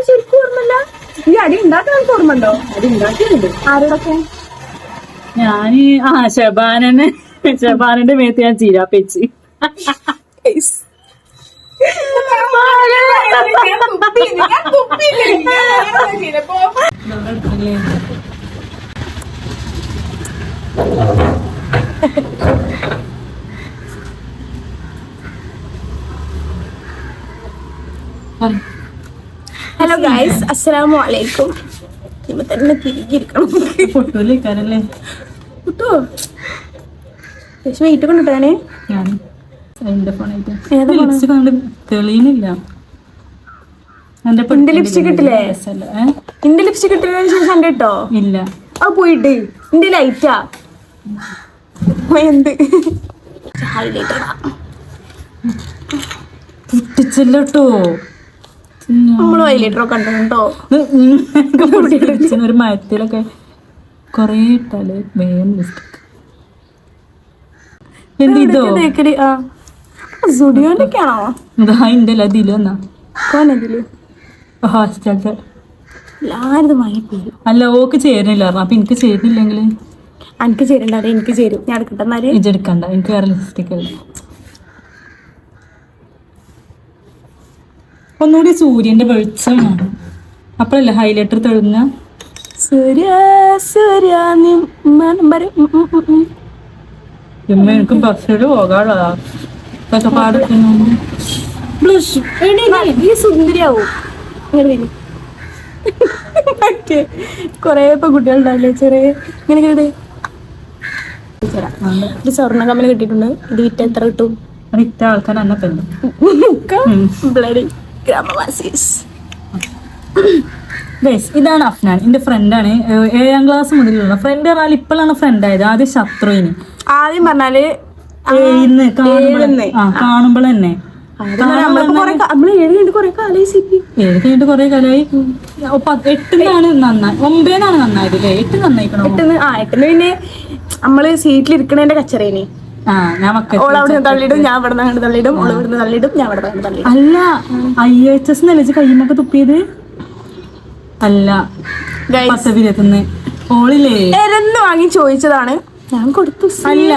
ശരിക്കും ഓർമ്മല്ല. ഈ അടി ഉണ്ടാക്കാൻ എനിക്ക് ഓർമ്മ ഉണ്ടോ? അടി ഉണ്ടാക്കിയിട്ടുണ്ട്. ആരോടൊക്കെ? ഞാന് ഷബാനന്റെ മേത്ത് ഞാൻ ചീരാപ്പേച്ച്. ഹലോ ഗൈസ്, അസ്സലാമു അലൈക്കും. ഇപ്പൊ തന്നെ തിരികിരിക്കണം. പൊട്ടൂലേക്കാരല്ലേ കിട്ടുവോ? വെയിറ്റ് കൊണ്ടിട്ടാണ് ഞാൻ എന്റെ ഫോണായിട്ട് കണ്ട് തെളിയുന്നില്ല. എന്റെ ലിപ്സ്റ്റിക് ഇട്ടില്ലേ? എന്റെ ലിപ്സ്റ്റിക് ഇട്ടതിന് ശേഷം കണ്ട കേട്ടോ? ഇല്ല, അത് പോയിട്ട് എന്റെ ലൈറ്റാ എന്ത് ഹൈലൈറ്ററാ പൊട്ടിച്ചല്ലോട്ടോ. നമ്മള് ഹൈലൈറ്ററൊക്കെ കണ്ടോ? ഒരു മരത്തിലൊക്കെ കൊറേ ഇട്ടാല് വേഗം മിസ്റ്റേക്ക്. എന്തിതോ സുഡിയോന്റെ ആണോ? ഇതാ ഇന്റെ ഇതിലെന്നാ കോനതില് ഹോസ്റ്റലത്തെ എല്ലാരും വാങ്ങിപ്പോയി. അല്ല, ഓക്ക് ചേരുന്നില്ല. അപ്പൊ എനിക്ക് ചേരുന്നില്ലെങ്കിൽ എനിക്ക് ചേരണ്ടാതെ എനിക്ക് ചേരും. ഞാൻ എടുക്കട്ടെന്നാല്. ഇതെടുക്കണ്ട, എനിക്ക് വേറെ ലിപ്സ്റ്റിക്. ഒന്നുകൂടി സൂര്യന്റെ വെളിച്ചം വേണം, അപ്പഴല്ലേ ഹൈലൈറ്റർ തെളിഞ്ഞ. സൂര്യ സൂര്യ എനിക്കും ബസ്സില് പോകാനുള്ളതാ. ഇതൊക്കെ പാടത്തിന് ഈ സുന്ദരിയാവും. കൊറേ പെൺകുട്ടികളുണ്ടാവില്ലേ ചെറിയ ഇങ്ങനെ ഒരു സ്വർണ്ണ കമ്മല് കിട്ടിയിട്ടുണ്ട്. ഇത് വിറ്റ എത്ര കിട്ടും? ഇത്ത ആൾക്കാർ എന്നെ പെണ്ണു ഗ്രാമവാസീസ്. ഇതാണ് അഫ്നാൻ, എന്റെ ഫ്രണ്ടാണ്. 7ാം ക്ലാസ് മുതലുള്ള ഫ്രണ്ട്. പറഞ്ഞാൽ ഇപ്പോഴാണ് ഫ്രണ്ട് ആയത്. ആദ്യം ശത്രുവിന്. ആദ്യം പറഞ്ഞാല് കാണുമ്പോൾ തന്നെ കൊറേ കൊറേ കാലായി. 8-നാണ് നന്നായി, 9-നാണ് നന്നായത് അല്ലേ? 8 നന്നായിക്കണോ? 8-ന് പിന്നെ നമ്മള് സീറ്റിലിരിക്കണേന്റെ കച്ചറേനെ. ഓളവിടെ തള്ളിടും, ഞാൻ ഇവിടെ നിന്ന് തള്ളിടും. ഓള് ഇവിടുന്ന് തള്ളിടും, ഞാൻ ഇവിടെ നിന്ന് തള്ളിടും. അല്ല, IHS നിലച്ച് കയ്യുമൊക്കെ തുപ്പിയത് അല്ല. ഓളില്ലേ വാങ്ങി ചോദിച്ചതാണ്, ഞാൻ കൊടുത്തു. അല്ല,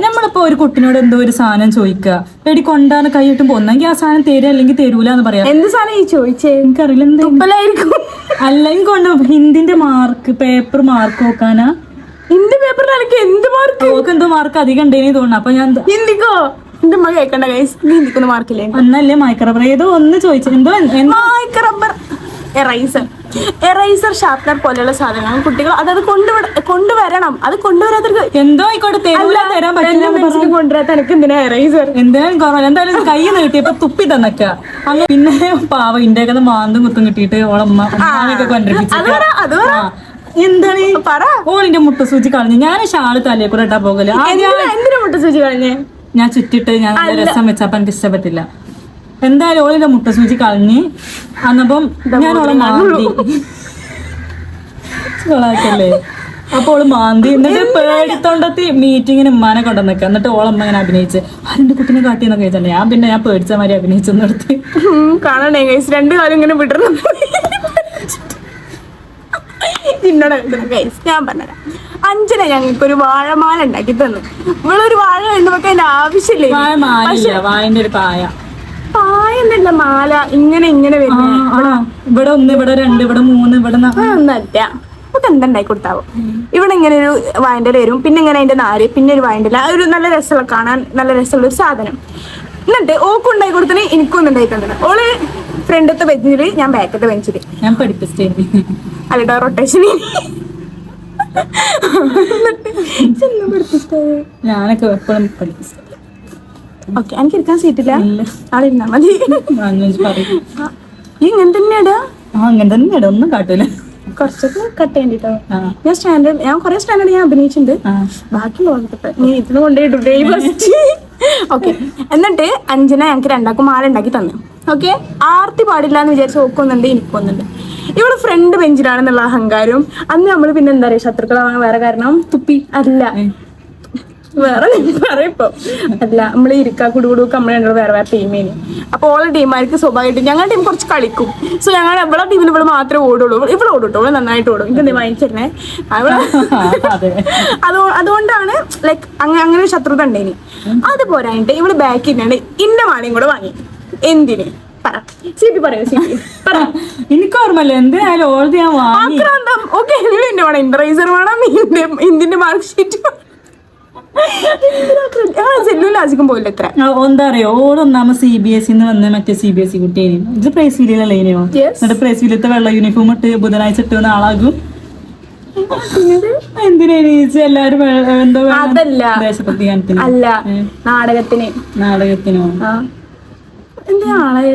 നമ്മളിപ്പോ ഒരു കുട്ടിനോട് എന്തോ ഒരു സാധനം ചോദിക്കുക, എടി കൊണ്ടാണ് കൈയിട്ടും പോന്നെങ്കിൽ ആ സാധനം തരും, അല്ലെങ്കിൽ തരൂല എന്ന് പറയാം. എന്ത് സാധനം ഈ ചോദിച്ചേ? എനിക്കറിയില്ല. എന്തായിരിക്കും? അല്ലെങ്കിൽ കൊണ്ട് ഹിന്ദിന്റെ മാർക്ക്, പേപ്പർ മാർക്ക് നോക്കാനാ. ഹിന്ദി പേപ്പറിൽ എനിക്ക് എന്ത് മാർക്ക്? ഓക്ക് എന്തോ മാർക്ക് അധികം ഉണ്ടെന്ന് തോന്നുന്നു. അപ്പൊ ഞാൻ ഹിന്ദിക്കോ? എന്റെ മക കേൾക്കണ്ട ഗൈസ്, ഹിന്ദിക്കൊന്നും മാർക്കില്ലേ? അന്നല്ലേ മൈക്രബർ ഏതോ ഒന്ന് ചോദിച്ചു. എന്തോ മൈക്രബർ എറൈസർ ഷാർപ്പനർ പോലെയുള്ള സാധനങ്ങൾ കുട്ടികൾ അതത് കൊണ്ടുവരണം. അത് കൊണ്ടുവരാത്ത എന്തോ ആയിക്കോട്ടെ, തരാൻ പറ്റില്ല. കൊണ്ടുവരാത്ത എനിക്ക് എന്തിനാ എറൈസർ? എന്തായാലും കുറവല്ല. എന്തായാലും കൈ നീട്ടിയപ്പോ തുപ്പി തന്നക്ക. അങ്ങനെ പിന്നെ പാവ ഇന്ത്യക്കത് മാന്തും കുത്തും കിട്ടിയിട്ട് ഓളമ്മൊക്കെ കൊണ്ടിരിപ്പിച്ചു. എന്താണ് ഓളിന്റെ മുട്ടസൂചി കളഞ്ഞു. ഞാൻ ഷാള് തലയെ കൂടെ ഇട്ടാ പോകല്. എന്തിനാ മുട്ടസൂചി കളഞ്ഞേ? ഞാൻ ചുറ്റിട്ട് ഞാൻ നല്ല രസം വെച്ചപ്പോ എനിക്ക് ഇഷ്ടപ്പെട്ടില്ല. എന്തായാലും ഓളിന്റെ മുട്ടസൂചി കളഞ്ഞ് അന്നപ്പം ഞാൻ ഓളെ മാന്തി കളാക്കല്ലേ. അപ്പൊ ഓള് മാന്തി. എന്നിട്ട് പേടിത്തോണ്ടത്തി മീറ്റിങ്ങിന് ഉമ്മാനെ കൊണ്ടുവന്നേക്ക. എന്നിട്ട് ഓളമ്മ ഇങ്ങനെ അഭിനയിച്ച് ആരെന്റെ കുട്ടിനെ കാട്ടിയെന്നൊക്കെ ചോദിച്ചാൽ ഞാൻ പേടിച്ച മാതിരി അഭിനയിച്ചു നിർത്തി. കാണണേ ഗൈസ്, 2 കാലം ഇങ്ങനെ വിടണം. ഞാൻ പറഞ്ഞുതരാം. അഞ്ജന ഞങ്ങൾക്കൊരു വാഴമാല ഉണ്ടാക്കി തന്നു. ഇവളൊരു വാഴ ഉണ്ടുമ്പോ അതിന്റെ ആവശ്യമില്ലേ? വായന്റെ ഒരു പായ എന്നല്ല മാല ഇങ്ങനെ വരുന്നത്. ഇവിടെ 1, ഇവിടെ 2, ഇവിടെ 3, ഇവിടെ ഒന്നല്ല. നമുക്ക് എന്തുണ്ടായി കൊടുത്താവോ? ഇവിടെ ഇങ്ങനെ ഒരു വായന്റെ വരും, പിന്നെ ഇങ്ങനെ അതിന്റെ നാര്, പിന്നെ ഒരു വായന്റെ ഒരു നല്ല രസമുള്ള, കാണാൻ നല്ല രസമുള്ള ഒരു സാധനം. എന്നിട്ട് ഓക്കും ഉണ്ടായി കൊടുത്തിന്, എനിക്കൊന്നും ഉണ്ടായി തന്നത്. ഓള് ഫ്രണ്ടത്തെ ബെഞ്ചില്, ഞാൻ ബാക്കത്തെ ബെഞ്ചില്. ഞാൻ പഠിപ്പിച്ചേ അല്ലട്ടോ റൊട്ടേഷന്. ഞാനൊക്കെ എപ്പോഴും പഠിപ്പിച്ചു. ഓക്കെ, എനിക്ക് ഇരിക്കാൻ സീറ്റില്ല, അവിടെ ഇരുന്നാ മതി. ഇങ്ങനെ തന്നെയാടാ? അങ്ങനെ തന്നെയാടാ, ഒന്നും കാട്ടൂല. കുറച്ചൊക്കെ കട്ട് ചെയ്യണ്ടിട്ടോ. ഞാൻ കുറെ സ്റ്റാൻഡേർഡ് ഞാൻ അഭിനയിച്ചിട്ടുണ്ട്. ബാക്കിയുള്ള നീ ഇതിന് കൊണ്ടുപോയിട്ടേ ഫസ്റ്റ്. ഓക്കെ, എന്നിട്ട് അഞ്ജന ഞങ്ങൾക്ക് 2 മാല ഉണ്ടാക്കി തന്നു. ഓക്കെ, ആർത്തി പാടില്ല എന്ന് വിചാരിച്ച് ഓക്കൊന്നുണ്ട്, എനിക്കൊന്നുണ്ട്. ഇവിടെ ഫ്രണ്ട് ബെഞ്ചിലാണെന്നുള്ള അഹങ്കാരം. അന്ന് നമ്മള് പിന്നെ എന്താ പറയാ, ശത്രുക്കളാവാൻ വേറെ കാരണം തുപ്പി അല്ല, വേറെ പറയപ്പോ അല്ല നമ്മള് ഇരിക്കാ കുടുകുടുക്ക് നമ്മളെ വേറെ വേറെ ടീമേനി. അപ്പൊ ഓളെ ടീമാർക്ക് സ്വാഭാവികമായിട്ട് ഞങ്ങളുടെ ടീം കുറച്ച് കളിക്കും. സോ ഞങ്ങൾ ഇവിടെ ടീമിൽ ഇവിടെ മാത്രമേ ഓടുള്ളൂ. ഇവിടെ ഓടുട്ടോ, ഇവിടെ നന്നായിട്ട് ഓടും. എനിക്ക് എന്തെങ്കിലും വാങ്ങിച്ചിരുന്നേ അതുകൊണ്ടാണ് ലൈക്ക് അങ്ങനെ ഒരു ശത്രുത ഉണ്ടേനി. അത് പോരായിട്ട് ഇവള് ബാക്ക് ഇന്നാണ്ട് ഇന്ന മാലയും കൂടെ വാങ്ങി. എന്തിന് പറ സിപി പറയൂ സിപി പറ. എനിക്ക് ഓർമ്മല്ല എന്തായാലും ഓൾത് ഞാൻ വാങ്ങി. ഓക്കെ എന്റെ വേണം ഇൻട്രൈസർ വേണം, ഇന്ത്യന്റെ മാർക്ക് ഷീറ്റ് സെല്ലുലാസിക്കും പോയില്ല എത്ര. എന്താ അറിയോ ഓളൊന്നാമത് CBSE വന്ന മറ്റേ CBSE കുട്ടിയേനി. ഇത് പ്രൈസ് വീലല്ലേ ഇനിയോ? എന്നിട്ട് പ്രൈസ് വീലത്തെ വെള്ള യൂണിഫോം ഇട്ട് ബുധനാഴ്ച ഇട്ട് നാളാകും. എന്തിനേനി എല്ലാരും എന്തോ ദേശഭക്തി ഗാനത്തിന് അല്ല നാടകത്തിനോ എന്താ ആളെ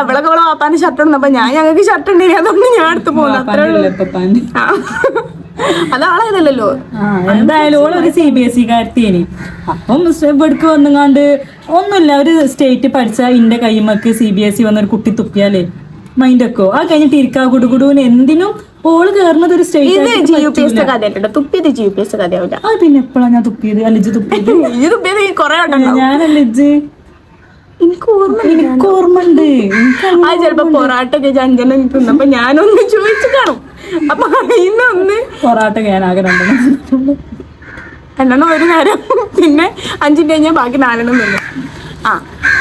ഇവളൊക്കെ ഇവിടെ വാപ്പാന്റെ ഷർട്ട് ഉണ്ടപ്പോ ഞങ്ങൾക്ക് ഷർട്ട് ഉണ്ടെങ്കിൽ അതുകൊണ്ട് ഞാൻ എടുത്ത് പോകുന്നു. അതാളേതല്ലോ. എന്തായാലും ഓളൊരു CBSE കാരത്തേനി. അപ്പം ഇവിടേക്ക് വന്നുങ്ങാണ്ട് ഒന്നുമില്ല, ഒരു സ്റ്റേറ്റ് പഠിച്ച ഇന്റെ കൈമക്ക് CBSE വന്നൊരു കുട്ടി തുപ്പിയാലേ മൈൻഡ് വെക്കോ? ആ കഴിഞ്ഞിട്ട് ഇരിക്കാ കുടുകുടുവിന് എന്തിനും ഓള് കേറുന്നത് ഒരു സ്റ്റേറ്റ്. അത് പിന്നെ എപ്പോഴാ ഞാൻ തുപ്പിയത്? അല്ലിജ് തുപ്പിയത് ഞാനല്ല ഇജ്ജ്. എനിക്ക് ഓർമ്മണ്ട്. ആ ചിലപ്പോ പൊറാട്ടൊക്കെ അഞ്ചെണ്ണം തിന്നപ്പോ ഞാനൊന്ന് ചോദിച്ചു കാണും. അപ്പൊ ഇന്നൊന്ന് പൊറാട്ട ഞാനാകെ രണ്ടെണ്ണം ഒരു നേരം, പിന്നെ 5 കഴിഞ്ഞാൽ ബാക്കി 4 തിന്നു.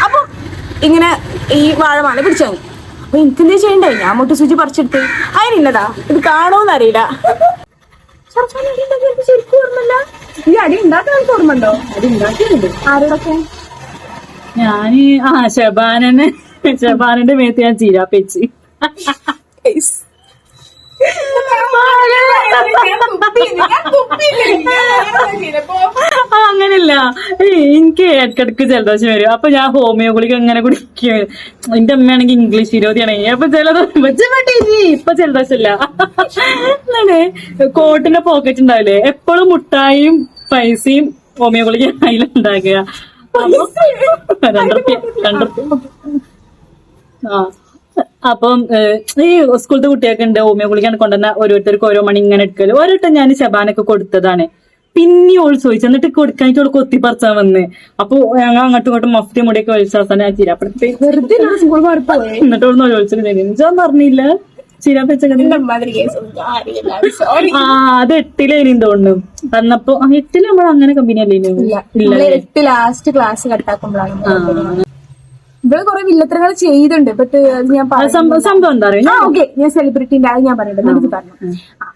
അപ്പൊ ഇങ്ങനെ ഈ വാഴമാല പിടിച്ചു. അപ്പൊ എനിക്കെന്താ ചെയ്യണ്ടേ? ഞാൻ മുട്ട സൂചി പറിച്ചെടുത്ത് അതിനില്ലതാ ഇത് കാണോന്ന് അറിയില്ല. ശരിക്കും ഓർമ്മല്ല. ഈ അടി ഉണ്ടാക്കാൻ എനിക്ക് ഓർമ്മണ്ടോ? അടി ഉണ്ടാക്കിയിട്ടുണ്ട്. ആരോടൊക്കെ? ഞാന് ഷബാനന്റെ മേത്ത് ഞാൻ ചീരാപ്പേച്ച്. അങ്ങനെയല്ല, എനിക്ക് ഇടക്കിടക്ക് ജലദോഷം വരും. അപ്പൊ ഞാൻ ഹോമിയോ ഗുളിക അങ്ങനെ കുടിക്കും. എന്റെ അമ്മയാണെങ്കിൽ ഇംഗ്ലീഷ് വിരോധിയാണ്. അപ്പൊ ഇപ്പൊ ജലദോഷമില്ല. കോട്ടിന്റെ പോക്കറ്റ് ഉണ്ടാവില്ലേ, എപ്പോഴും മുട്ടായും പൈസയും ഹോമിയോ ഗുളിക അതിലുണ്ടാക്കുക. 2 അപ്പം ഈ സ്കൂളത്തെ കുട്ടിയൊക്കെ ഉണ്ട് ഹോമിയോ ഗുളിക്കാണ് കൊണ്ടുവന്ന ഓരോരുത്തർക്ക് ഓരോ മണി ഇങ്ങനെ എടുക്കല്. ഓരോരുത്തർ ഞാൻ ശബാനൊക്കെ കൊടുത്തതാണ്. പിന്നെ ഓൾ ചോദിച്ചു, എന്നിട്ട് കൊടുക്കാനിട്ട് ഓൾ കൊത്തി പറിച്ചാൻ വന്ന്. അപ്പൊ ഞങ്ങൾ അങ്ങോട്ടും ഇങ്ങോട്ടും മഫ്തി മുടിയൊക്കെ വലിച്ചാൽ ഞാൻ ചിരാപ്പഴത്തെ എന്നിട്ട് ഓൾ ചോദിച്ചത് എനിക്കൊന്നും പറഞ്ഞില്ല. ചിരാപ്പച്ചത് 8ലേനും തോന്നുന്നു വന്നപ്പോ. 8 നമ്മൾ അങ്ങനെ കമ്പനി അല്ലേ? 8 ലാസ്റ്റ് ക്ലാസ് കട്ടാക്കുമ്പോഴാണ്. ഇവിടെ കുറെ വില്ലത്തരങ്ങൾ ചെയ്തിട്ടുണ്ട്. ബട്ട് ഞാൻ സംഭവം എന്താ പറയുക, ഓക്കെ ഞാൻ സെലിബ്രിറ്റിന്റെ അത് ഞാൻ പറയട്ടെ എനിക്ക് പറഞ്ഞു.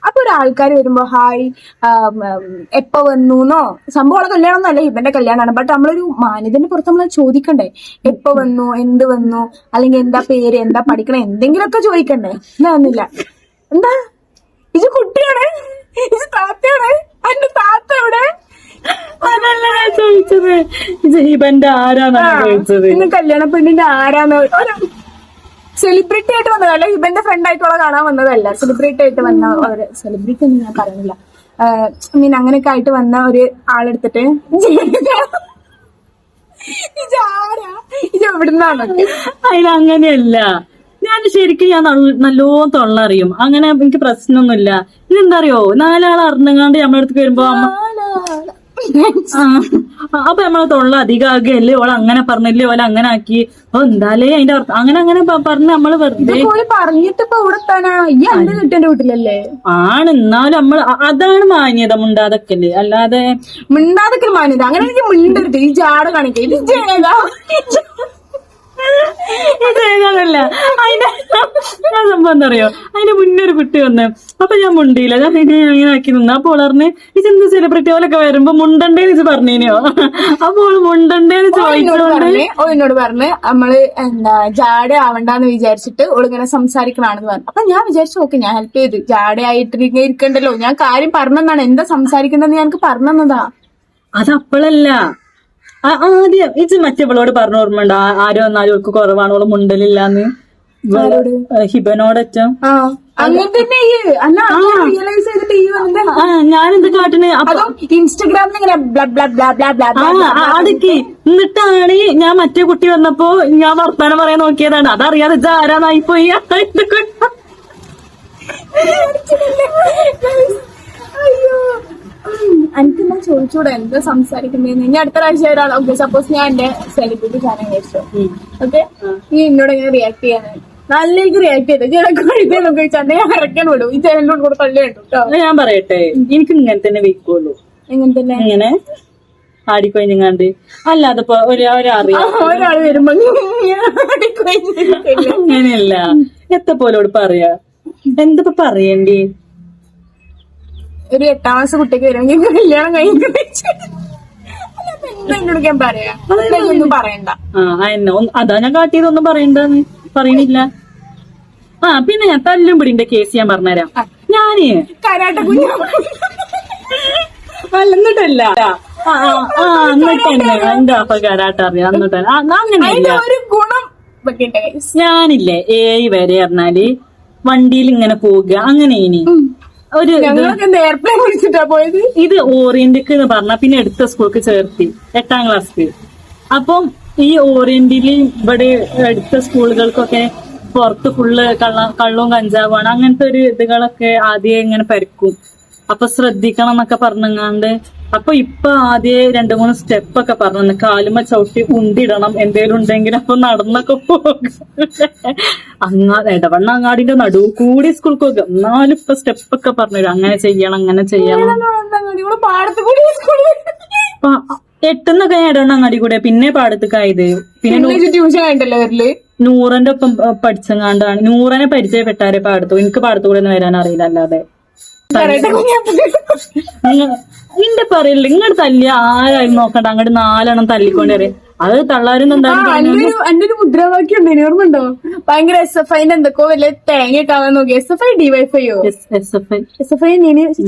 അപ്പൊ ഒരാൾക്കാർ വരുമ്പോ ഹായ് എപ്പോ വന്നൂന്നോ, സംഭവം കല്യാണം ഒന്നും അല്ല, ഇവന്റെ കല്യാണമാണ്. ബട്ട് നമ്മളൊരു മാന്യതന്റെ പുറത്ത് നമ്മൾ ചോദിക്കണ്ടേ? എപ്പോ വന്നു, എന്ത് വന്നു, അല്ലെങ്കിൽ എന്താ പേര്, എന്താ പഠിക്കണേ, എന്തെങ്കിലുമൊക്കെ ചോദിക്കണ്ടേ? ഇല്ല. എന്താ ഇത് കുട്ടിയാണ്, ഇത് താത്തയാണ്, എന്റെ താത്ത എവിടെ? അതല്ല ഞാൻ ചോദിച്ചത്, ഇവന്റെ ആരാന്നാണ് ചോദിച്ചത്. ഇന്ന് കല്യാണ പെണ്ണിന്റെ ആരാന്ന് സെലിബ്രിറ്റി ആയിട്ട് വന്നതല്ല, ഇവന്റെ ഫ്രണ്ട് ആയിട്ടുള്ള കാണാൻ വന്നതല്ല. സെലിബ്രിറ്റി ആയിട്ട് വന്ന ഒരു സെലിബ്രിറ്റി ഒന്നും ഞാൻ പറയുന്നില്ല, മീൻ അങ്ങനെയൊക്കെ ആയിട്ട് വന്ന ഒരു ആളെടുത്തിട്ട് ഇത് എവിടുന്നാന്നൊക്കെ. അതിനങ്ങനെയല്ല, ഞാൻ ശരിക്കും ഞാൻ നല്ലോണം തൊള്ളറിയും. അങ്ങനെ എനിക്ക് പ്രശ്നമൊന്നുമില്ല. ഇതെന്താ അറിയോ, 4 ആൾ അറിഞ്ഞങ്ങാണ്ട് നമ്മളെ അടുത്ത് വരുമ്പോ അപ്പൊ നമ്മളെ തൊള്ള അധികമാകല്ലേ. ഓൾ അങ്ങനെ പറഞ്ഞില്ലേ, ഓല അങ്ങനെ ആക്കി. അപ്പൊ എന്തായാലേ അതിന്റെ അങ്ങനെ പറഞ്ഞ് നമ്മള് വെറുതെ പറഞ്ഞിട്ട് ഇപ്പൊ ഇവിടെ തന്നെ ഈ അന്റെ കിട്ടേണ്ട വീട്ടിലല്ലേ ആണ്. എന്നാലും നമ്മള് അതാണ് മാന്യത, മുണ്ടാതൊക്കെല്ലേ. അല്ലാതെ മിണ്ടാതൊക്കെ മാന്യത. അങ്ങനെ എനിക്ക് മിണ്ടരുത്, ഈ ജാട കാണിക്കേ. ഇതേതാണല്ല അതിന്റെ സംഭവം എന്താ അറിയോ, അതിന്റെ മുന്നേ ഒരു കുട്ടി വന്ന്. അപ്പൊ ഞാൻ മുണ്ടിയില്ല, ഞാൻ അങ്ങനെ ആക്കി നിന്നു. അപ്പൊ വളർന്ന് ഇതെന്ത് സെലിബ്രിറ്റി പോലൊക്കെ വരുമ്പോ മുണ്ടണ്ടേന്ന് ഇത് പറഞ്ഞീനോ. അപ്പോൾ മുണ്ടണ്ടേന്ന് ചോദിച്ചോണ്ട് എന്നോട് പറഞ്ഞ് നമ്മള് എന്താ ജാട ആവണ്ടെന്ന് വിചാരിച്ചിട്ട് ഓളിങ്ങനെ സംസാരിക്കണാണെന്ന് പറഞ്ഞു. അപ്പൊ ഞാൻ വിചാരിച്ചു ഓക്കെ ഞാൻ ഹെൽപ്പ് ചെയ്തു. ജാടയായിട്ട് ഇരിക്കണ്ടല്ലോ, ഞാൻ കാര്യം പറഞ്ഞതാണ്, എന്താ സംസാരിക്കുന്നതെന്ന് ഞങ്ങൾക്ക് പറഞ്ഞതാ. അതപ്പോഴല്ല, ആദ്യം ഇത് മറ്റേവളോട് പറഞ്ഞ ഓർമ്മ ഉണ്ടോ? ആരോ വന്നാലും അവൾക്ക് കുറവാണ്, മുണ്ടലില്ലാന്ന് ഹിബനോടൊറ്റ. ഞാനെന്ത് കാട്ടിന് ഇൻസ്റ്റഗ്രാമിൽ അതൊക്കെ. എന്നിട്ടാണ് ഞാൻ മറ്റേ കുട്ടി വന്നപ്പോ ഞാൻ വർത്താനം പറയാൻ നോക്കിയതാണ്. അതറിയാതെ ഇത് ആരാന്നായിപ്പോയി. അയ്യോ എനിക്കെന്നാ ചോദിച്ചൂടെ എന്താ സംസാരിക്കുന്നതെന്ന്. ഇനി അടുത്ത പ്രാവശ്യം ഒരാൾ ഓക്കെ സപ്പോസ് ഞാൻ എന്റെ സെലിബ്രിറ്റി സാധനം കഴിച്ചു ഓക്കെ നീ എന്നോട് ഇങ്ങനെ റിയാക്ട് ചെയ്യാൻ നല്ലേക്ക് റിയാക്ട് ചെയ്ത് ചിലക്ക് കഴിക്കാനൊക്കെ ചോദിച്ചാൽ ഞാൻ ഇറക്കാൻ വിടും. ഈ ചാനലിനോട് കൂടെ തള്ളി കണ്ടു കേട്ടോ. ഞാൻ പറയട്ടെ, എനിക്ക് ഇങ്ങനെ തന്നെ വെക്കുള്ളൂ. എങ്ങനെ തന്നെ ഇങ്ങനെ ആടിക്കൊഴിഞ്ഞാണ്ട് അല്ലാതെ ഒരാറിയാം ഒരാൾ വരുമ്പോ അങ്ങനെയല്ല. എത്തപ്പോലോട് പറയാ എന്താ പറയണ്ടേ? ഒരു 8ാം ക്ലാസ് കുട്ടിക്ക് വരുമെങ്കിൽ കല്യാണം കഴിഞ്ഞു എന്നോട് ഞാൻ പറയാ ഒന്നും പറയണ്ട. അതാ ഞാൻ കാട്ടിയതൊന്നും പറയണ്ടെന്ന് പറയണില്ല. പിന്നെ ഞാൻ തല്ലും പിടിന്റെ കേസ് ഞാൻ പറഞ്ഞുതരാം. ഞാന് കരാട്ട കുഞ്ഞു എന്നിട്ടല്ല എന്നിട്ടന്നെ എന്റെ അപ്പ കരാട്ട അറിയാം. എന്നിട്ട് അങ്ങനെയല്ല. ഒരു ഗുണം ഞാനില്ലേ 7 വരെ പറഞ്ഞാല് വണ്ടിയിൽ ഇങ്ങനെ പോവുക അങ്ങനെ. ഇനി ഒരു എയർപ്ലെയിൻ വിളിച്ചിട്ടാ പോയത്. ഇത് ഓറിയന്റക്ക് എന്ന് പറഞ്ഞാ പിന്നെ എടുത്ത സ്കൂൾക്ക് ചേർത്തി 8ാം ക്ലാസ്സിൽ. അപ്പം ഈ ഓറിയന്റില് ഇവിടെ എടുത്ത സ്കൂളുകൾക്കൊക്കെ പുറത്ത് ഫുള്ള് കള്ളവും കഞ്ചാവാണ്. അങ്ങനത്തെ ഒരു ഇതുകളൊക്കെ ആദ്യം ഇങ്ങനെ പരിക്കും. അപ്പൊ ശ്രദ്ധിക്കണം എന്നൊക്കെ പറഞ്ഞങ്ങാണ്ട്. അപ്പൊ ഇപ്പൊ ആദ്യം 2-3 സ്റ്റെപ്പൊക്കെ പറഞ്ഞു കാലുമ്മ ചവിട്ടി ഉണ്ടിടണം എന്തേലും ഉണ്ടെങ്കിൽ. അപ്പൊ നടന്നൊക്കെ പോകും. ഇടവണ്ണ അങ്ങാടിന്റെ നടുവ് കൂടി സ്കൂൾക്ക് പോകുക. എന്നാലും ഇപ്പൊ സ്റ്റെപ്പൊക്കെ പറഞ്ഞു അങ്ങനെ ചെയ്യണം അങ്ങനെ ചെയ്യണം. 8ന്നൊക്കെ ഞാൻ ഇടവണ്ണ അങ്ങാടി കൂടെ പിന്നെ പാടത്തേക്കായത്. പിന്നെ ട്യൂഷൻ ആയിട്ടല്ലേ വരല്. നൂറന്റെ ഒപ്പം പഠിച്ചങ്ങാണ്ടാണ്. നൂറനെ പരിചയപ്പെട്ടാരെ പാടത്തു. എനിക്ക് പാടത്തു കൂടെ ഒന്നും വരാൻ അറിയില്ല. അല്ലാതെ നിന്റെ പറയില്ല ഇങ്ങോട്ട് തല്ലിയ ആരായി നോക്കണ്ട. അങ്ങോട്ട് 4 എണ്ണം തല്ലിക്കൊണ്ടേ അത് തള്ളാരും എന്റെ ഒരു മുദ്രാവാക്യം ഉണ്ട് ഓർമ്മയുണ്ടോ? ഭയങ്കര SFI എന്തൊക്കെ വലിയ തേങ്ങ ഇട്ടാവാൻ നോക്കി. SFI DYFIയോ SFI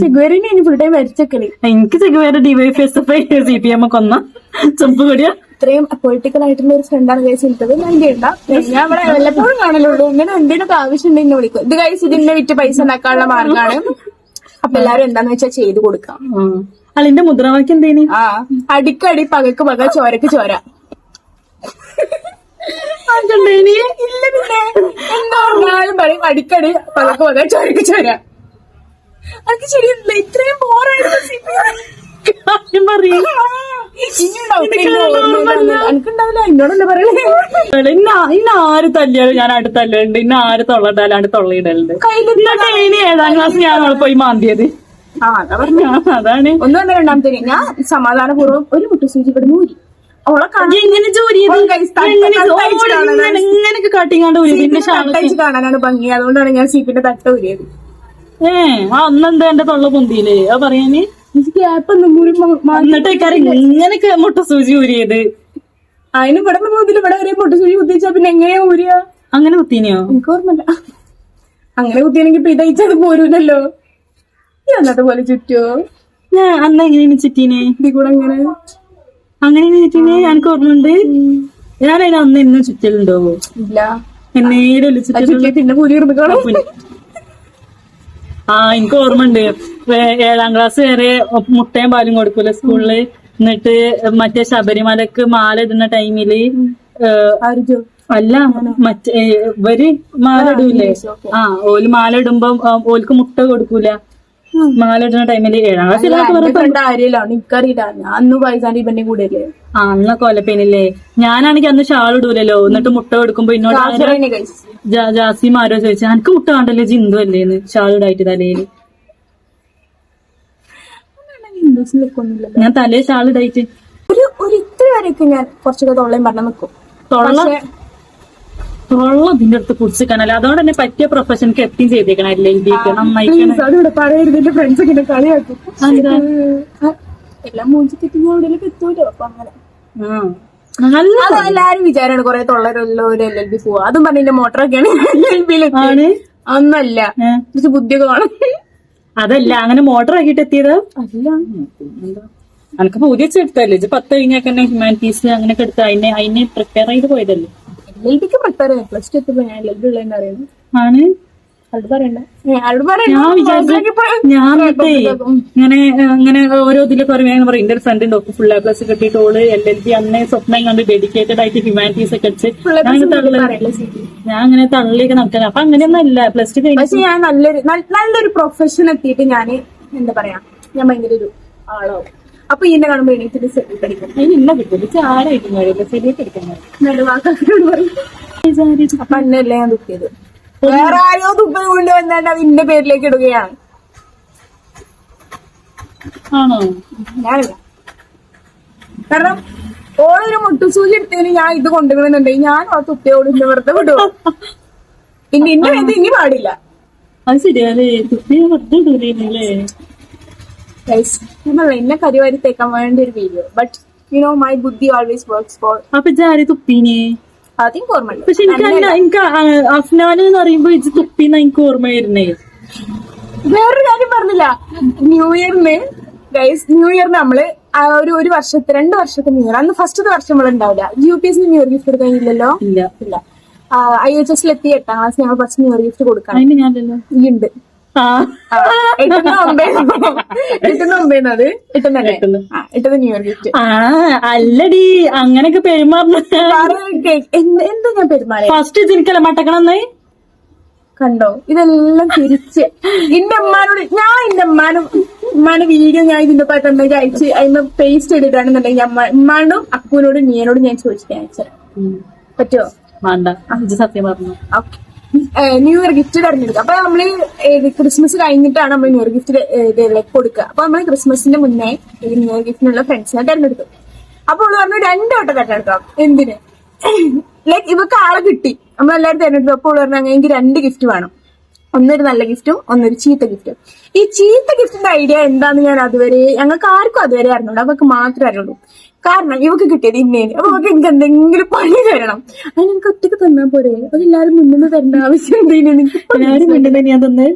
ചെഗുവേരനെ ഫുൾ ടൈം വരച്ചേക്കല്. എനിക്ക് ചെഗുവേര DYFI SFI CPM കൊന്ന ചെമ്പ് കൊടിയ ഇത്രയും പൊളിറ്റിക്കൽ ആയിട്ടുള്ള ഒരു ഫ്രണ്ടാണ് കേസ് എടുത്തത്. ഞാൻ കേട്ട ഞാൻ ഇവിടെ വല്ലപ്പോഴും കാണലുള്ളൂ. ഇങ്ങനെ എന്തെങ്കിലും ആവശ്യം ഉണ്ടെങ്കിൽ വിളിക്കും. ഇത് കഴിച്ച് ഇതിനെ വിറ്റ് പൈസ ഉണ്ടാക്കാനുള്ള മാർഗമാണ്. അപ്പൊ എല്ലാരും എന്താന്ന് വെച്ചാൽ ചെയ്തു കൊടുക്കാം. അതിന്റെ മുദ്രാവാക്യം എന്തേനി? അടിക്കടി പകക്ക് പക ചോരക്ക് ചോര. ഇല്ല പിന്നെ എന്താ പറഞ്ഞാലും പറയും അടിക്കടി പകക്ക് പക ചോരക്ക് ചോര. അതൊക്കെ ശരിയല്ല. ഇത്രയും ബോറായിരുന്നു. എനിക്കുണ്ടാവില്ല. എന്നോടല്ലേ പറയണേ. ഇന്ന ആര് തല്ലിയാലും ഞാൻ അടുത്ത് തല്ലുണ്ട്. ഇന്ന ആര് തൊള്ളണ്ടാലാണ്ട് തൊള്ളയിടലുണ്ട്. 7ാം ക്ലാസ് ഞാൻ പോയി മാന്തിയത്. അതാണ് ഒന്ന് വന്ന രണ്ടാമത്തെ ഞാൻ സമാധാനപൂർവ്വം ഒരു മുട്ടുസൂചി ഇവിടെ നൂരി അവളെ ഇങ്ങനെയൊക്കെ കാട്ടിങ്ങാണ്ട് കാണാനാണ് ഭംഗി. അതുകൊണ്ടാണ് ഞാൻ സീപ്പിന്റെ തട്ട ഊരിയത്. അന്നെന്താ എന്റെ തൊള്ള പൊന്തിയില്ലേ ആ പറയാന്. എന്നിട്ടേക്കാര് ഇങ്ങനെയൊക്കെ മുട്ടസൂചി ഊരിയത്. അതിന് ഇവിടെ പോകുന്നില്ല. ഇവിടെ വരെ മുട്ടസൂചി കുത്തിച്ചാ പിന്നെ എങ്ങനെയാ ഊരിയ? അങ്ങനെ കുത്തിനെയോ? എനിക്ക് ഓർമ്മല്ല. അങ്ങനെ കുത്തിയാണെങ്കിൽ ഇപ്പൊ ഇതയച്ചത് പോരൂലല്ലോ. അന്നത്തെ പോലെ ചുറ്റോ? ഞാൻ അന്ന് എങ്ങനെയാണ് ചുറ്റീനെ? ഇതിൽ കൂടെ അങ്ങനെ ചുറ്റീനെ എനിക്ക് ഓർമ്മയുണ്ട്. ഞാൻ അതിന് അന്ന് എന്നും ചുറ്റലുണ്ടോ? ഇല്ല. എന്നേലും പിന്നെ പൂരി ഇറങ്ങിക്കോളൂ. എനിക്ക് ഓർമ്മയുണ്ട്. 7ാം ക്ലാസ് വരെ മുട്ടയും പാലും കൊടുക്കൂല സ്കൂളില്. എന്നിട്ട് മറ്റേ ശബരിമലക്ക് മാല ഇടുന്ന ടൈമില് അല്ല മറ്റേ ഇവര് മാല ഇടൂലേ? ഓല് മാല ഇടുമ്പോ ഓൽക്ക് മുട്ട കൊടുക്കൂല. മാല ഇടുന്ന ടൈമില് 7ാം ക്ലാസ്സിലാണ്. എനിക്കറിയില്ല. അന്ന് പൈസാന്റെ ഇവന്റെ കൂടെ അല്ലേ? അന്ന് കൊലപ്പേനില്ലേ. ഞാനാണെങ്കിൽ അന്ന് ഷാൾ ഇടൂലല്ലോ. എന്നിട്ട് മുട്ട കൊടുക്കുമ്പോ എന്നോട് ജാസിമാരോ ചോദിച്ചാ എനിക്ക് മുട്ട കണ്ടല്ലേ ജിന്ദു അല്ലേന്ന് ഷാൾ ഇടായിട്ട് തലയില്. ഞാൻ തലേ ഷാൾ ഇടായിട്ട് ഒരു ഇത്തിരി വരെയൊക്കെ ഞാൻ കുറച്ചൊക്കെ തൊള്ളയും പറഞ്ഞ നിൽക്കും. തൊള്ള ഇതിന്റെ അടുത്ത് കുടിച്ചിക്കാനല്ല. അതുകൊണ്ട് തന്നെ പറ്റിയ പ്രൊഫഷനക്ക് എത്തിയും ചെയ്തേക്കണം. നന്നായിട്ട് ഫ്രണ്ട്സ് ഒക്കെ കളിയാക്കും. എല്ലാം മൂഞ്ചി തെറ്റിഞ്ഞ എവിടെയൊക്കെ എത്തൂലോ. അപ്പൊ അങ്ങനെ എല്ലാരും വിചാരമാണ് കുറെ തൊള്ളരല്ലോ ഒരു LLB പോവാ. അതും പറഞ്ഞ മോട്ടറൊക്കെയാണ് LLB ഒന്നല്ല കുറച്ച് ബുദ്ധിയൊക്കെ വേണം. അതല്ല അങ്ങനെ മോട്ടർ ആക്കിട്ട് എത്തിയത് അല്ല. എനിക്ക് പൂജ വെച്ചെടുത്തല്ലേ 10 കഴിഞ്ഞാൽ ഹ്യൂമാനിറ്റീസ് അങ്ങനെയൊക്കെ എടുത്ത് അതിനെ പ്രിപ്പയർ ചെയ്ത് പോയതല്ലേ. LLBക്ക് പ്രിപ്പയർ ചെയ്യാം. പ്ലസ് 2 എത്തിയപ്പോ ഞാൻ LLB ഉള്ളതെന്ന് അറിയുന്നു. ആണ് ഞാൻ ഇങ്ങനെ ഓരോ ഇതിലൊക്കെ പറയുമ്പോൾ എന്റെ ഒരു ഫ്രണ്ട് ഉണ്ട് ഫുൾ A+ കിട്ടിയിട്ട് ഓള് LLB അന്നേ സ്വപ്നം കണ്ട് ഡെഡിക്കേറ്റഡ് ആയിട്ട് ഹ്യൂമാനിറ്റീസ് ഒക്കെ അടിച്ച് ഞാൻ അങ്ങനെ തള്ളിയൊക്കെ നടക്കാൻ. അപ്പൊ അങ്ങനെയൊന്നും അല്ല. പ്ലസ് 2 കഴിഞ്ഞ ഞാൻ നല്ലൊരു പ്രൊഫഷൻ എത്തിയിട്ട് ഞാൻ എന്താ പറയാ ഞാൻ ഭയങ്കര ഒരു ആളാവും. അപ്പൊ ഇന്നെ കാണുമ്പോ എണീറ്റിട്ട് സെല്ലിൽ പഠിക്കും. അതിന് ഇന്ന കിട്ടില്ല ചാരായിട്ടും കഴിയില്ല ചെടിയൊക്കെ എടുക്കാൻ നെടുവാക്കാരോട് പറയും. അപ്പൊ എന്നല്ലേ ഞാൻ തുപ്പിയത്. വേറെ ആരോ തുപ്പൽ കൊണ്ട് വന്നാണ്ട് അത് ഇന്റെ പേരിലേക്ക് ഇടുകയാണ്. ആണോ? ഞാനില്ല. കാരണം ഓളൊരു മുട്ടുസൂചി എടുത്തതിന് ഞാൻ ഇത് കൊണ്ടുവരുന്നുണ്ടെങ്കിൽ ഞാൻ ആ തുപ്പിയോട് ഇന്ന് വെറുതെ വിടുവോ? ഇനി ഇന്റെ വേദന ഇനി പാടില്ല. അത് ശരിയാലേ തുപ്പി വെറുതെ ഇടൂലേ. എന്നെ കരിവാരി തേക്കാൻ വേണ്ട ഒരു video. But you know my ബുദ്ധി ഓൾവേസ് വർക്ക്സ് ഫോർ. അപ്പൊ ജാരി തുപ്പീനെ അതെനിക്ക് ഓർമ്മയുണ്ട്. പക്ഷെ എനിക്ക് അഫ്നാൻ എന്ന് പറയുമ്പോ ഇത് തുപ്പിന്ന് എനിക്ക് ഓർമ്മ വരുന്നേ. വേറൊരു കാര്യം പറഞ്ഞില്ല. ന്യൂ ഇയറിന് നമ്മള് ഒരു വർഷത്തെ 2 വർഷത്തെ ന്യൂ ഇയർ അന്ന് ഫസ്റ്റത്തെ വർഷം നമ്മൾ ഉണ്ടാവില്ല. UPS ന്യൂ ഇയർ ഗിഫ്റ്റ് കൊടുക്കാനില്ലല്ലോ. ഇല്ല. IHS 8ാം ക്ലാസ് ഞങ്ങൾ ഫസ്റ്റ് ന്യൂ ഇയർ ഗിഫ്റ്റ് കൊടുക്കാം. ഈ ഉണ്ട് 8 ന്യൂ ഇയർ ഗിഫ്റ്റ്. അല്ലടി അങ്ങനെയൊക്കെ പെരുമാറുന്ന എന്താ ഞാൻ പെരുമാറി ഫസ്റ്റ് തിരിക്കല മട്ടക്കണം കണ്ടോ? ഇതെല്ലാം തിരിച്ച് എന്റെ ഉമ്മാന്റെ വീഡിയോ ഞാൻ ഇതിന്റെ പറ്റുണ്ടെങ്കിൽ അയച്ച് അതിന് പേസ്റ്റ് എടുത്തിട്ടാണെന്നുണ്ടെങ്കിൽ ഉമ്മാനോടും അക്കുവിനോടും നീനോടും ഞാൻ ചോദിച്ചിട്ട് അയച്ചത് പറ്റുമോ? വേണ്ട സത്യം പറഞ്ഞു. ഓക്കെ. ന്യൂ ഇയർ ഗിഫ്റ്റ് തെരഞ്ഞെടുക്കുക. അപ്പൊ നമ്മള് ക്രിസ്മസ് കഴിഞ്ഞിട്ടാണ് നമ്മൾ ന്യൂ ഇയർ ഗിഫ്റ്റ് ഇതിലേക്ക് കൊടുക്കുക. അപ്പൊ നമ്മള് ക്രിസ്മസിന്റെ മുന്നേ ഈ ന്യൂ ഇയർ ഗിഫ്റ്റിനുള്ള ഫ്രണ്ട്സിനെ തെരഞ്ഞെടുക്കും. അപ്പൊ അവള് പറഞ്ഞു 2 വട്ടം തെരഞ്ഞെടുക്കാം. എന്തിന്? ലൈക്ക് ഇവക്ക് ആളെ കിട്ടി, നമ്മളെല്ലാരും തെരഞ്ഞെടുത്തു. അപ്പോൾ അവള് പറഞ്ഞു എനിക്ക് 2 ഗിഫ്റ്റ് വേണം. ഒന്നൊരു നല്ല ഗിഫ്റ്റും ഒന്നൊരു ചീത്ത ഗിഫ്റ്റും. ഈ ചീത്ത ഗിഫ്റ്റിന്റെ ഐഡിയ എന്താന്ന് ഞാൻ ഞങ്ങൾക്ക് ആർക്കും അതുവരെ അറിഞ്ഞൂടാ. അവർക്ക് മാത്രമേ അറിയുള്ളൂ. കാരണം ഇവക്ക് കിട്ടിയത് ഇന്നേന്. അപ്പൊ അവർക്ക് എനിക്ക് എന്തെങ്കിലും പണി തരണം. അതിന് എനിക്ക് ഒറ്റയ്ക്ക് തന്നാ പോരെ? അതെല്ലാരും മുന്നിൽ തരേണ്ട ആവശ്യം എന്തെങ്കിലും ഞാൻ തന്നെ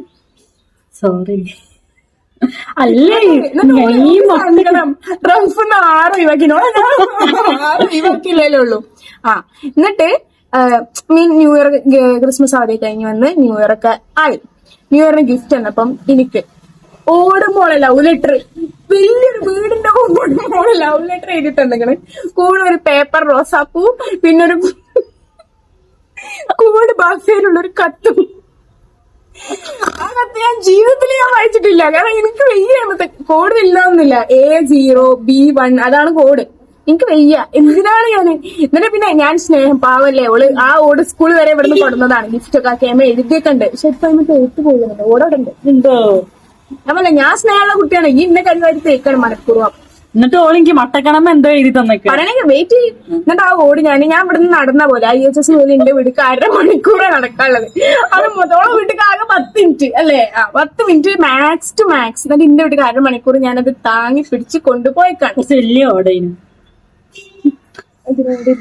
സോറി അല്ലേ റഫ് 6 ഒഴിവാക്കില്ലല്ലേ ഉള്ളൂ. എന്നിട്ട് ന്യൂ ഇയർ ക്രിസ്മസ് അവധി കഴിഞ്ഞ് വന്ന് ന്യൂ ഇയർ ഒക്കെ ആയി. ന്യൂ ഇയറിന് ഗിഫ്റ്റ് വന്നപ്പം എനിക്ക് ഓടുമ്പോളെ ലവ് ലെറ്റർ, വലിയൊരു വീടിന്റെ ഓടുമ്പോളെ ലവ് ലെറ്റർ എഴുതിട്ടുണ്ടെങ്കിൽ കൂടെ ഒരു പേപ്പർ റോസാപ്പൂ, പിന്നെ ഒരു കൂട് ഭാഷയിലുള്ളൊരു കത്തും. ആ കത്ത് ഞാൻ ജീവിതത്തിൽ ഞാൻ വായിച്ചിട്ടില്ല. കാരണം എനിക്ക് വയ്യ. കോഡ് ഇല്ലാന്നില്ല. A0 B1 അതാണ് കോഡ്. എനിക്ക് വയ്യ. എന്തിനാണ് ഞാൻ? എന്നിട്ട് പിന്നെ ഞാൻ സ്നേഹം പാവല്ലേ ഓള് ആ ഓട് സ്കൂൾ വരെ ഇവിടുന്ന് കൊടുന്നതാണ്. ഗിഫ്റ്റ് ഒക്കെ ആക്കി അമ്മ എഴുതിയൊക്കെ ഉണ്ട്. പക്ഷെ ഇപ്പൊ അതിന് എഴുത്ത് പോകുന്നുണ്ട്. ഓടോടെ ഉണ്ട്. നമ്മളെ ഞാൻ സ്നേഹമുള്ള കുട്ടിയാണ്. ഈ ഇന്ന കഴിവാരി തേക്കാണ് മണിക്കൂറും. എന്നിട്ട് ഓളിക്ക് മട്ടക്കണം എന്തോ എഴുതി തന്നേക്ക് പറയണെങ്കിൽ വെയിറ്റ് ചെയ്യും. എന്നിട്ട് ആ ഓട് ഞാൻ ഇവിടുന്ന് നടന്ന പോലെ IHS പോലെ എന്റെ വീട്ടിൽ 1/2 മണിക്കൂറാണ് നടക്കാനുള്ളത്. അത് ഓളെ വീട്ടിൽ ആകെ 10 മിനിറ്റ് അല്ലേ? 10 മിനിറ്റ് മാക്സ് ടു മാക്സ്. എന്നിട്ട് എന്റെ വീട്ടിൽ 1/2 മണിക്കൂർ ഞാനത് താങ്ങി പിടിച്ച് കൊണ്ടുപോയേക്കാണ്. വലിയ ഓടയിന്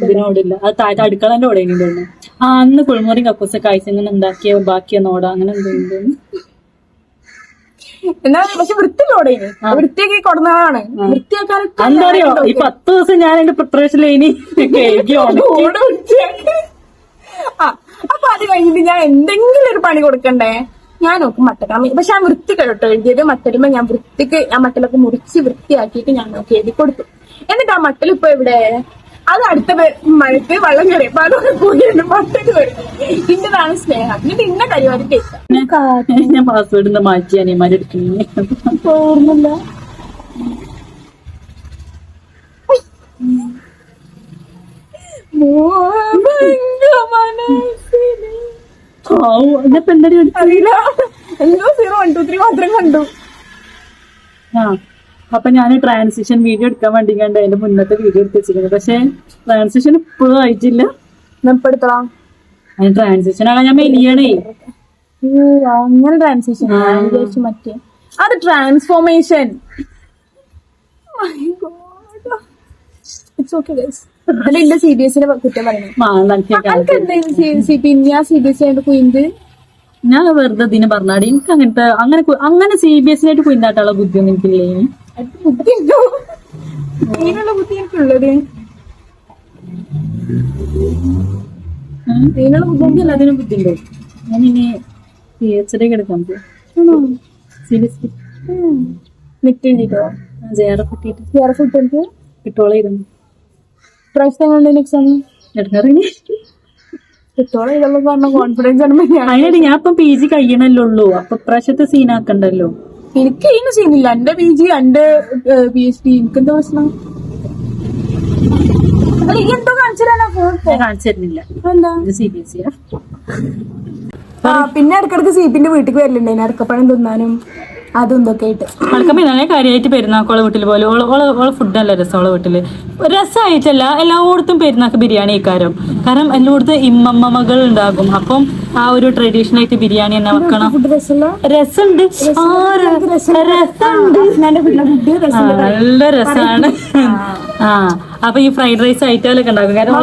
ഇതിനോടില്ല. അത് താഴെ അടുക്കളന്റെ ഓടയിനുണ്ട്. അന്ന് കുളിമുറി കക്കൂസൊക്കെ അയച്ചെങ്ങനെ ഉണ്ടാക്കിയ ബാക്കിയെന്ന് ഓട അങ്ങനെ എന്തെങ്കിലും എന്നാ പക്ഷെ വൃത്തിയോടേന് വൃത്തിയാക്കി കൊടുന്നതാണ്. വൃത്തിയാക്കാനൊക്കെ എന്താ അറിയോ ഈ 10 ദിവസം ഞാൻ എന്റെ പ്രിപ്പറേഷനിൽ ഇനി അപ്പൊ അത് കഴിഞ്ഞിട്ട് ഞാൻ എന്തെങ്കിലും ഒരു പണി കൊടുക്കണ്ടേ? ഞാൻ നോക്കും മട്ടക്കണം. പക്ഷെ ആ വൃത്തി കേട്ടോ എഴുതിയത് മട്ടലുമ്പോ ഞാൻ മട്ടലൊക്കെ മുറിച്ച് വൃത്തിയാക്കിയിട്ട് ഞാൻ നോക്കി എഴുതി കൊടുത്തു. എന്നിട്ട് ആ മട്ടൽ ഇപ്പൊ എവിടെ? അത് അടുത്ത മഴക്ക് വെള്ളം കയറിയപ്പോ അതോടെ പോയി മട്ടല് വരും. ഇന്നതാണ് സ്നേഹം. എന്നിട്ട് ഇന്ന കരിവാരി കേൾക്കാം. ഞാൻ പാസ്വേഡ് മാറ്റി അനിയന്മാരെടുക്കുന്നു ഓർമ്മല്ല. അറിയില്ല. എന്തോ 0 1 2 3 മാത്രം കണ്ടു. അപ്പൊ ഞാൻ ട്രാൻസിഷൻ വീഡിയോ എടുക്കാൻ വേണ്ടി കണ്ട് അതിന്റെ മുന്നത്തെ വീഡിയോ എടുത്ത് വെച്ചിരുന്നു. പക്ഷെ ട്രാൻസിഷൻ ഇപ്പോഴും ആയിട്ടില്ല. എടുത്തണം. അതിന് ട്രാൻസിഷൻ ആകാൻ ഞാൻ മെലിയണേ. അങ്ങനെ ട്രാൻസിഷൻ മറ്റേ അത് ട്രാൻസ്ഫോർമേഷൻ. അതിന്റെ CBSE കുറ്റം പറയുന്നത്. ഞാൻ വെറുതെ ഇതിനെ പറഞ്ഞാടി. എനിക്ക് അങ്ങനത്തെ അങ്ങനെ CBSE ആയിട്ട് കുയിന്താട്ടുള്ള ബുദ്ധിയൊന്നും എനിക്കില്ലേ. ഇതിനുള്ള ബുദ്ധി എനിക്കുള്ളത്. ഇതിനുള്ള ബുദ്ധി അല്ല അതിന് ബുദ്ധിയുണ്ടോ? ഞാനിനി PhD എടുക്കാൻ പോകും. സീരിയസ്ലി നെറ്റ് എഴുതിട്ടോ കിട്ടോളായിരുന്നു പ്രാവശ്യം എക്സാം എടുക്കാറിനി കിട്ടോള കോൺഫിഡൻസ് ആണ്. അതിനടി ഞാൻ ഇപ്പം PG കഴിയണല്ലോ ഉള്ളൂ. അപ്പൊ പ്രാവശ്യത്തെ സീനാക്കണ്ടല്ലോ. എനിക്ക് ഇതിന് സീനില്ല. എന്റെ PG എന്റെ PhD എനിക്കെന്താ പ്രശ്നം? അല്ല ഈ എന്തോ കാണിച്ചില്ല ഫോൺ കാണിച്ചു തരുന്നില്ല. എന്താ CBSE പിന്നെ ഇടക്കിടക്ക് സീപ്പിന്റെ വീട്ടിൽ വരലുണ്ടായി അടക്കപ്പഴം തിന്നാനും അതും ഇതൊക്കെ ആയിട്ട്. അടക്കം പിന്നെ കാര്യമായിട്ട് പെരുന്നാക്കോളെ വീട്ടിൽ പോലെ ഓളെ ഫുഡ് നല്ല രസം. ഓളെ വീട്ടില് രസമായിട്ടല്ല, എല്ലായിടത്തും പെരുന്നാക്ക് ബിരിയാണി കാരണം എല്ലായിടത്തും ഇമ്മമ്മകൾ ഉണ്ടാകും. അപ്പം ആ ഒരു ട്രഡീഷണൽ ആയിട്ട് ബിരിയാണി തന്നെ വെക്കണം. രസമുണ്ട്, നല്ല രസമാണ്. ആ അപ്പൊ ഈ ഫ്രൈഡ് റൈസ് ഐറ്റങ്ങളൊക്കെ ഉണ്ടാക്കും. കാരണം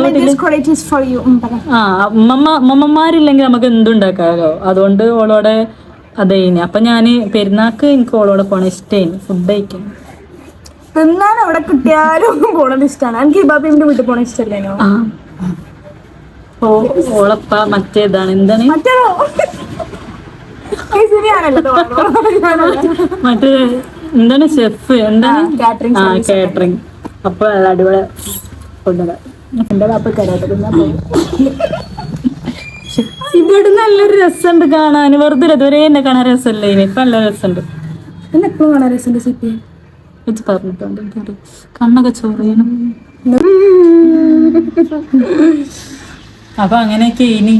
ഉമ്മമാരില്ലെങ്കിൽ നമുക്ക് എന്തുണ്ടാക്കാമല്ലോ. അതുകൊണ്ട് ഓളോടെ അതേനി. അപ്പൊ ഞാന് പെരുന്നാക്ക് എനിക്ക് ഓളോടെ പോണ ഇഷ്ടേനി ഫുഡ് കഴിക്കാൻ. തിന്നാൻ അവിടെ കിട്ടിയാലും പോണത് ഇഷ്ടമാണ്. എനിക്ക് ഇബാബിന്റെ വീട്ടിൽ പോണ ഇഷ്ടമല്ലേനോ. ഓളപ്പ മറ്റേതാണ് എന്താണ് മറ്റേ എന്താണ് ഷെഫ് എന്താണ് കാറ്ററിംഗ്. അപ്പൊ അടിപൊളി ഫുഡ്. എന്റെ ബാപ്പ ഇവിടെ നല്ലൊരു രസമുണ്ട് കാണാൻ. വെറുതെ ഇതുവരെ എന്നെ കാണാൻ രസമല്ലേ. ഇപ്പൊ നല്ല രസമുണ്ട്. പിന്നെ എപ്പോഴും കാണാൻ രസമുണ്ട് സിറ്റി ഇത് പറഞ്ഞിട്ടുണ്ട്. കണ്ണൊക്കെ ചോറിയണം. അപ്പൊ അങ്ങനെയൊക്കെ ഇനി